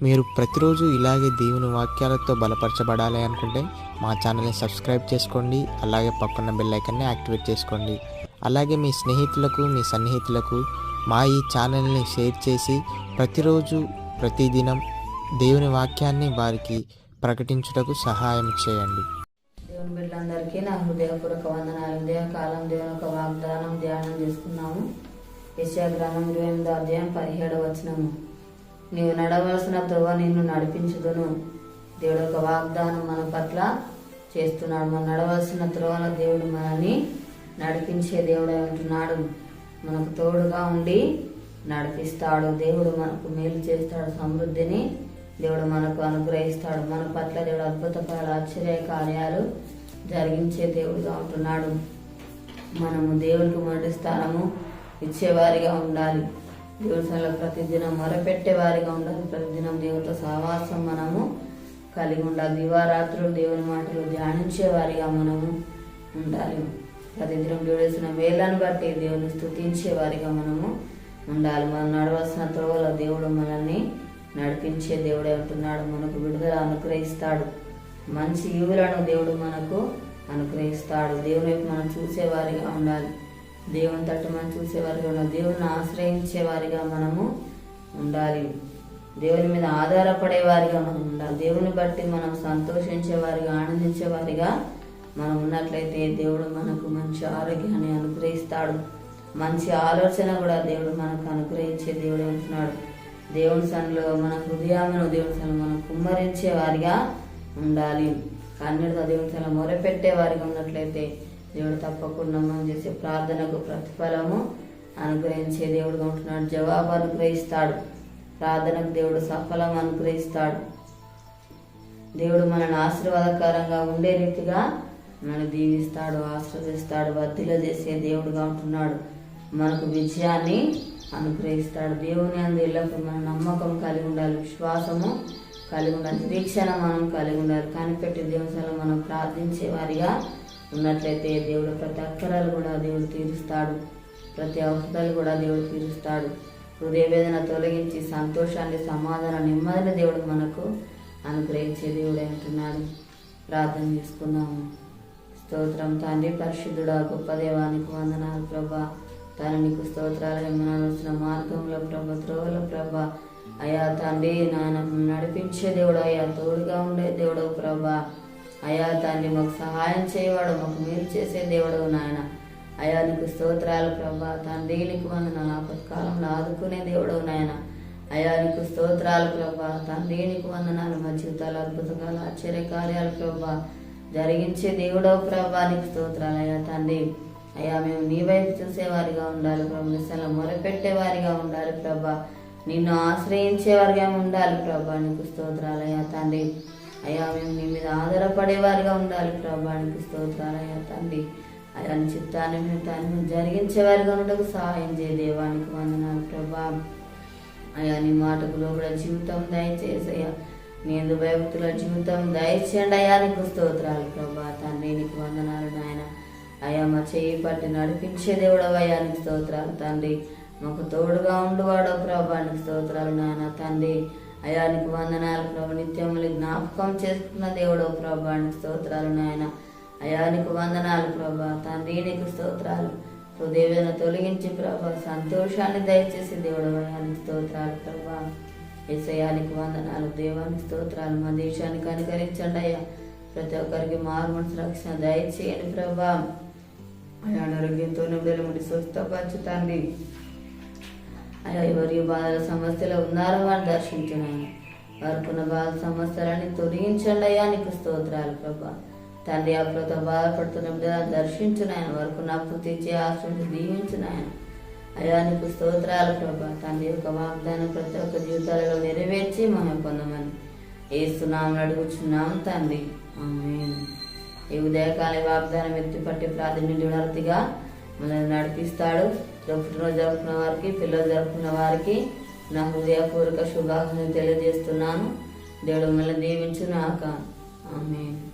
మీరు ప్రతిరోజు ఇలాగే దేవుని వాక్యాలతో బలపరచబడాలి అనుకుంటే మా ఛానల్ని సబ్స్క్రైబ్ చేసుకోండి. అలాగే పక్కన బెల్ ఐకాన్ని యాక్టివేట్ చేసుకోండి. అలాగే మీ స్నేహితులకు, మీ సన్నిహితులకు మా ఈ ఛానల్ని షేర్ చేసి ప్రతిరోజు ప్రతిదినం దేవుని వాక్యాన్ని వారికి ప్రకటించుటకు సహాయం చేయండి. దేవుని బిడ్డలందరికీ నా హృదయపూర్వక వందనాలు. ఉదయకాలం దేవుని యొక్క వాగ్దానం ధ్యానం చేసుకున్నాము. యెషయా గ్రంథం 28వ అధ్యాయం 17వ వచనము. నీవు నడవలసిన త్రోవ నిన్ను నడిపించుదును. దేవుడు ఒక వాగ్దానం మన పట్ల చేస్తున్నాడు. మనం నడవలసిన త్రోవలో దేవుడు మనల్ని నడిపించే దేవుడే ఉంటున్నాడు. మనకు తోడుగా ఉండి నడిపిస్తాడు. దేవుడు మనకు మేలు చేస్తాడు. సమృద్ధిని దేవుడు మనకు అనుగ్రహిస్తాడు. మన పట్ల దేవుడు అద్భుతకర ఆశ్చర్య కార్యాలు జరిగించే దేవుడుగా ఉంటున్నాడు. మనము దేవునికి మొదటి స్థానము ఇచ్చేవారిగా ఉండాలి. దేవుడి సన్నిధిలో ప్రతిదినం మొరపెట్టేవారిగా ఉండాలి. ప్రతిదినం దేవుడితో సహవాసం మనము కలిగి ఉండాలి. దివారాత్రులు దేవుని మాటలు ధ్యానించేవారిగా మనము ఉండాలి. ప్రతిదినం దేవుడేసిన వేళ్ళను బట్టి దేవుని స్తుతించేవారిగా మనము ఉండాలి. మనం నడవలసిన త్రోవలో దేవుడు మనల్ని నడిపించే దేవుడే ఉంటున్నాడు. మనకు విడుదల అనుగ్రహిస్తాడు. మంచి ఈవులను దేవుడు మనకు అనుగ్రహిస్తాడు. దేవుని వైపు మనం చూసేవారిగా ఉండాలి. దేవుని తట్టు మనం చూసేవారిగా ఉండాలి. దేవుని ఆశ్రయించేవారిగా మనము ఉండాలి. దేవుని మీద ఆధారపడేవారిగా మనం ఉండాలి. దేవుని బట్టి మనం సంతోషించేవారిగా, ఆనందించేవారిగా మనం ఉన్నట్లయితే దేవుడు మనకు మంచి ఆరోగ్యాన్ని అనుగ్రహిస్తాడు. మంచి ఆలోచన కూడా దేవుడు మనకు అనుగ్రహించే దేవుడు ఉంటున్నాడు. దేవుని సన్నిధిలో మన హృదయమును దేవుని సన్నిధిలో మనం కుమ్మరించే వారిగా ఉండాలి. కన్నీటితో దేవుని సన్నిధిలో మొరపెట్టే వారిగా ఉన్నట్లయితే దేవుడు తప్పకుండా మనం చేసే ప్రార్థనకు ప్రతిఫలము అనుగ్రహించే దేవుడుగా ఉంటున్నాడు. జవాబు అనుగ్రహిస్తాడు. ప్రార్థనకు దేవుడు సఫలం అనుగ్రహిస్తాడు. దేవుడు మనల్ని ఆశీర్వాదకరంగా ఉండే రీతిగా మనల్ని దీవిస్తాడు, ఆశీర్వదిస్తాడు, వర్ధిల్ల చేసే దేవుడుగా ఉంటున్నాడు. మనకు విజయాన్ని అనుగ్రహిస్తాడు. దేవుని అందు ఎల్లప్పుడు మన నమ్మకం కలిగి ఉండాలి, విశ్వాసము కలిగి ఉండాలి, నిరీక్షణ మనం కలిగి ఉండాలి. కనిపెట్టి దేవుని మనం ప్రార్థించే వారిగా ఉన్నట్లయితే దేవుడు ప్రతి అక్కరాలు కూడా దేవుడు తీరుస్తాడు. ప్రతి అవసరాలు కూడా దేవుడు తీరుస్తాడు. హృదయ వేదన తొలగించి సంతోషాన్ని, సమాధానం, నెమ్మదిని దేవుడు మనకు అనుగ్రహించే దేవుడే ఉంటున్నాడు. ప్రార్థన చేసుకున్నాము. స్తోత్రం తండ్రి, పరిశుద్ధుడా, గొప్ప దేవానికి వందనాలు ప్రభా. తాను నీకు స్తోత్రాలు. నడుస్తున్న మార్గంలో ప్రభా, త్రోవలో ప్రభా అయా తండ్రి నాయన నడిపించే దేవుడు, అయ్యా తోడుగా ఉండే దేవుడు ప్రభా. అయా తండ్రి మాకు సహాయం చేయవాడు, మాకు మేలు చేసే దేవుడు నాయన. అయా నీకు స్తోత్రాలు ప్రభా. తండ్రి నీకు వందనాలు. ఆపత్కాలంలో ఆదుకునే దేవుడు నాయన. అయా నీకు స్తోత్రాలు ప్రభా. తండ్రి నీకు వందనాలు. మా జీవితాలు అద్భుతకాలు, ఆశ్చర్య కార్యాలు ప్రభా జరిగించే దేవుడవు ప్రభా. నీకు స్తోత్రాలు అయ్యా తండ్రి. అయ్యా మేము నీ వైపు చూసేవారిగా ఉండాలి ప్రభా. నిశ్చల మొరపెట్టేవారిగా ఉండాలి ప్రభా. నిన్ను ఆశ్రయించేవారిగా ఉండాలి ప్రభా. నీకు స్తోత్రాలు అయ్యా తండ్రి. అయ్యా మేము నీ మీద ఆధారపడేవారిగా ఉండాలి ప్రభా. నీకు స్తోత్రాలు అయ్యా తండ్రి. అయ్యా నీ చిత్తాన్ని మేము జరిగించేవారిగా ఉండకు సహాయం చేయ దేవానికి వందనాలు ప్రభా. అయ్యా నీ మాటకు లోబడే జీవితం దయచేసయ్యా. నీ ఎందు భయభక్తుల జీవితం దయచేయండి అయ్యా. నీకు స్తోత్రాలు ప్రభా. తండ్రి నీకు వందనాలు నాయన. అయ్యా మా చేయి పట్టి నడిపించే దేవుడవు అయ్యా. నీకు స్తోత్రాలు తండ్రి. మాకు తోడుగా ఉండువాడో ప్రభా. నీకు స్తోత్రాలు నాయన తండ్రి. అయ్యా నీకు వందనాలు ప్రభా. నిత్యములు జ్ఞాపకం చేసుకున్న దేవుడవు ప్రభా. నీకు స్తోత్రాలు నాయన. అయ్యా నీకు వందనాలు ప్రభా. తండ్రి నీకు స్తోత్రాలు. హృదయవేదన తొలగించి ప్రభా సంతోషాన్ని దయచేసి దేవుడవు అయ్యా. నీకు స్తోత్రాలు ప్రభా. యేసయ్యానికి వందనాలు. దేవానికి స్తోత్రాలు. మా దేశానికి అనుకరించండి అయ్యా. ప్రతి ఒక్కరికి మారుమనసు రక్షణ దయచేయండి ప్రభా. అయ్యా అనారోగ్యంతో నిండలముడి స్వస్థపరచుతండి అయ్యా. ఎవరి బాధల సమస్యలు ఉన్నారో వారిని దర్శించండి. వారికున్న బాధ సమస్యలన్నీ తొలగించండి అయ్యా. నీకు స్తోత్రాలు ప్రభా. తండ్రి అప్పులతో బాధపడుతున్న బిడ్డలను దర్శించున్నాయన. వారికి అప్పు తెచ్చి ఆశ్రయించి దీవించున్నాయన. అయ్యా నీకు స్తోత్రాలు ప్రభా. తండ్రి యొక్క వాగ్దానం ప్రతి ఒక్క జీవితాలలో నెరవేర్చి మనం పొందమని ఏస్తున్నాం అడుగుచున్నాం తండ్రి. ఆమేన్. ఈ ఉదయకాల వాగ్దానం ఎత్తిపట్టి ప్రాధాన్యతగా మనల్ని నడిపిస్తాడు. పుట్టినరోజు జరుపుకున్న వారికి, పిల్లలు జరుపుకున్న వారికి నా హృదయపూర్వక శుభాకాంక్షలు తెలియజేస్తున్నాను. దేవుడు మనల్ని దీవించుగాక. ఆమేన్.